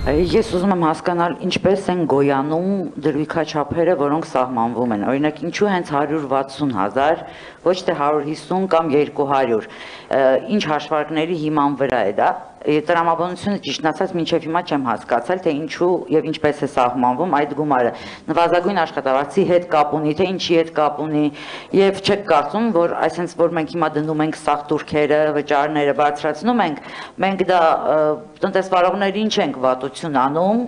Ես ուզում եմ հասկանալ ինչպես են գոյանում դրույքաչափերը, որոնք սահմանվում են։ Օրինակ, ինչու հենց 160,000, ոչ թե 150 կամ 200, ինչ հաշվարկների հիման վրա է դա։ Տրամաբանությունը ճիշտն ասած մինչև հիմա չեմ հասկացել, թե ինչու եւ ինչպես է սահմանվում այդ գումարը։ Նվազագույն աշխատավարձի հետ կապ ունի, թե ինչի հետ կապ ունի, եւ չեք կարծում, որ այսինքն որ մենք հիմա դնում ենք սաղ турքերը, վճարները բարձրացնում մենք դա տնտեսվարողներին չենք վատություն անում,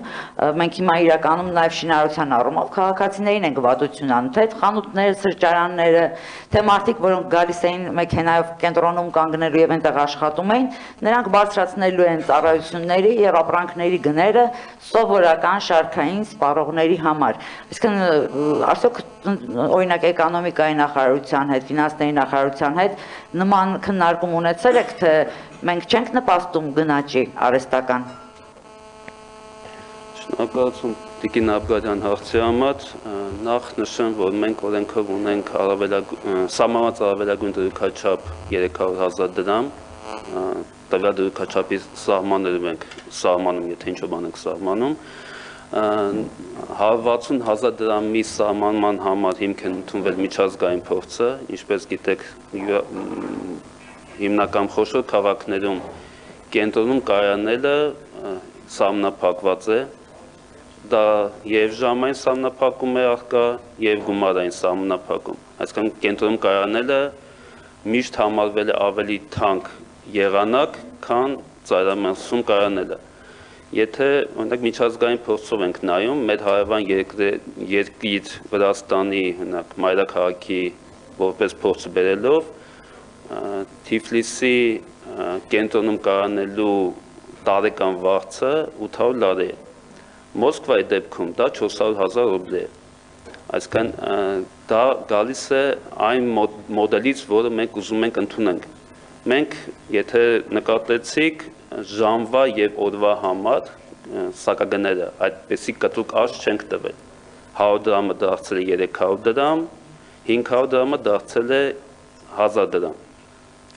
մենք հիմա իրականում նաեւ շինարարության առումով քաղաքացիներին ենք վատություն անում, թե խանութները, սրճարանները, թե մարդիկ, որոնք գալիս էին մեքենայով կենտրոնում կանգնելու եւ այնտեղ աշխատում էին, նրանք բարձրացնելու են ծառայությունների եւ ապրանքների գները սովորական շարքային սպառողների համար։ Այսինքն արդյոք օրինակ էկոնոմիկայի նախարարության հետ, ֆինանսների նախարարության հետ նման քննարկում ունեցել եք, թե մենք չենք նպաստում գնաճի արհեստական։ Շնորհակալություն Տիկին Աբգարյան հարցի համար, նախ նշեմ, որ մենք օրենքով ունենք սահմանված առավելագույն դրույքաչափ 300,000 դրամ, տվյալ դրույքաչափի սահմանները մենք սահմանում, եթե ինչ-որ բան ենք սահմանում, 160,000 դրամի սահմանման համար հիմք են ընդունվել միջազգային փորձը, ինչպես գիտեք, հիմնական խոշոր քաղաքներում կենտրոնում կայանելը սահմանափակված է, դա եւ ժամային սահմանափակում է առկա եւ գումարային սահմանափակում։ Այսինքն կենտրոնում կայանելը միշտ համարվել է ավելի թանկ եղանակ, քան ծայրամասում կայանելը։ Եթե օրինակ միջազգային փորձով ենք նայում, մեր հարևան երկիր Վրաստանի մայրաքաղաքի որպես փորձ բերելով, Թիֆլիսի կենտրոնում կայանելու տարեկան վարձը 800 լարի է։ Մոսկվայի դեպքում դա 400,000 ռուբլի է։ Այսինքն դա գալիս է այն մոդելից, որը մենք ուզում ենք ընդունենք։ Մենք, եթե նկատեցիք, ժամվա եւ օրվա համար սակագները այդպեսի կտրուկ աճ չենք տվել։ 100 դրամը դարձել է 300 դրամ, 500 դրամը դարձել է 1000 դրամ։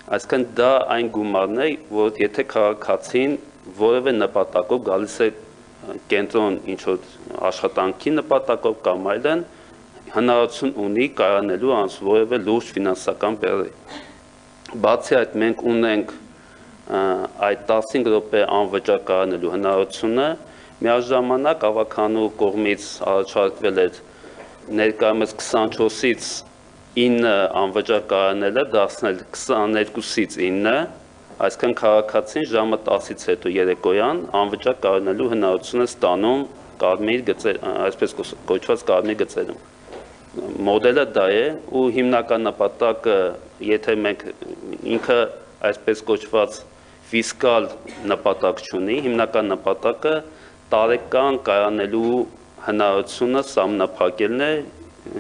Այսինքն դա այն գումարն է, որ եթե քաղաքացին որևէ նպատակով գալիս է կենտրոն ինչ-որ աշխատանքի նպատակով կամ այլն, հնարավորություն ունի կայանելու անց որևէ լուրջ ֆինանսական բեռի։ Բացի այդ մենք ունենք այդ 15 րոպե անվճար կայանելու հնարավորությունը, միաժամանակ ավականու կողմից առաջարկվել էր ներկայումս 24-ից 9 անվճար կայանելը դարձնել 22-ից 9, այսինքն քաղաքացին ժամը 10-ից հետո երեկոյան անվճար կայանելու հնարավորություն է ստանում կարմիր գծեր, այսպես կոչված կարմիր գծերում։ Մոդելը դա է ու հիմնական նպատակը, եթե մենք ինքը այսպես կոչված ֆիսկալ նպատակ չունի, հիմնական նպատակը տարեկան կայանելու հնարավորությունը սահմանափակելն է,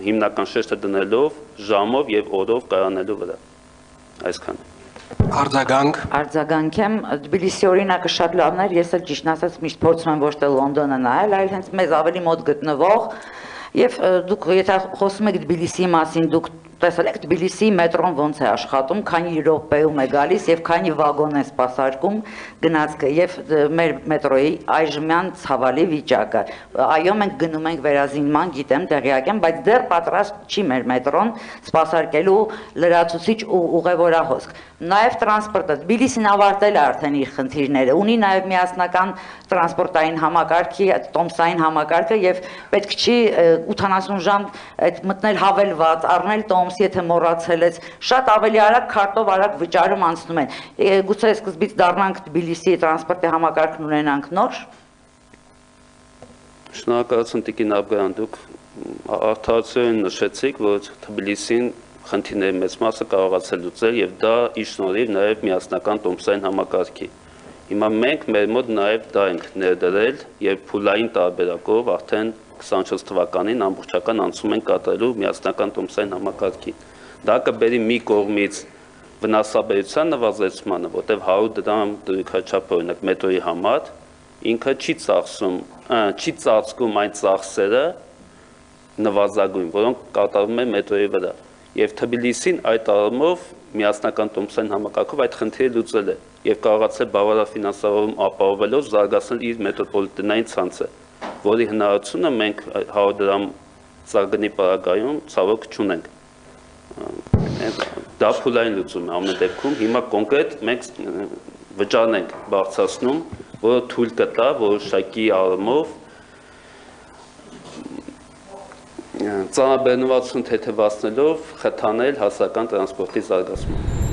հիմնական շեշտը դնելով ժամով եւ օրով կայանելու վրա։ Այսքան։ Արձագանք եմ, Թբիլիսի օրինակը շատ լավն էր, ես էլ ճիշտն ասած միշտ փորձում եմ ոչ թե Լոնդոնը նայել, այլ հենց մեզ ավելի մոտ գտնվող եւ դուք եթե խոսում եք Թբիլիսիի մասին, դուք տեսել եք Թբիլիսի մետրոն ոնց է աշխատում, քանի րոպեում է գալիս եւ քանի վագոն է սպասարկում գնացքը եւ մեր մետրոյի այժմյան ցավալի վիճակը։ Այո, մենք գնում ենք վերազինման, գիտեմ, տեղյակ եմ, բայց դեռ պատրաստ չի մեր մետրոն սպասարկելու լրացուցիչ ու ուղևորահոսք։ Նաեւ տրանսպորտը Թբիլիսին ավարտել է արդեն իր խնդիրները, ունի նաեւ միասնական տրանսպորտային համակարգի, տոմսային համակարգը եւ պետք չի 80 ժամ մտնել հավելված, առնել տոմս, եթե մոռացել ես, շատ ավելի արագ քարտով արագ վճարում անցնում են։ Գուցե սկզբից դառնանք Թբիլիսի տրանսպորտի համակարգն ունենանք նոր։ Շնորհակալություն Տիկին Աբգարյան, դուք արդարացիորեն նշեցիք, որ Թբիլիսին խնդիրների մեծ մասը կարողացել լուծել եւ դա իր շնորհիվ նաեւ միասնական տոմսային համակարգի։ Հիմա մենք մեր մոտ նաեւ դա ենք ներդրել եւ փուլային տարբերակով արդեն 24 թվականին ամբողջական անցում են կատարելու միասնական տոմսային համակարգի։ Դա կբերի մի կողմից վնասաբերության նվազեցմանը, որտեղ 100 դրամ դրույքաչափ օրինակ մետրոյի համար ինքը չի ծածկում այն ծախսերը նվազագույն, որոնք կատարվում են մետրոյի վրա։ Եվ Թբիլիսին այդ առումով միասնական տոմսային համակարգով այդ խնդիրը լուծել է։ եւ կարողացել բավարար ֆինանսավորում ապահովելով զարգացնել իր մետրոպոլիտենային ցանցը, որի հնարավորությունը մենք 100 դրամ ծրագրի պարագայում ցավոք չունենք։ Դա փուլային լուծում է ամեն դեպքում, հիմա կոնկրետ մենք վճարն ենք բարձրացնում, որը թույլ կտա որոշակի առումով ծանրաբեռնվածություն թեթևացնելով խթանել հասարակական տրանսպորտի զարգացումը։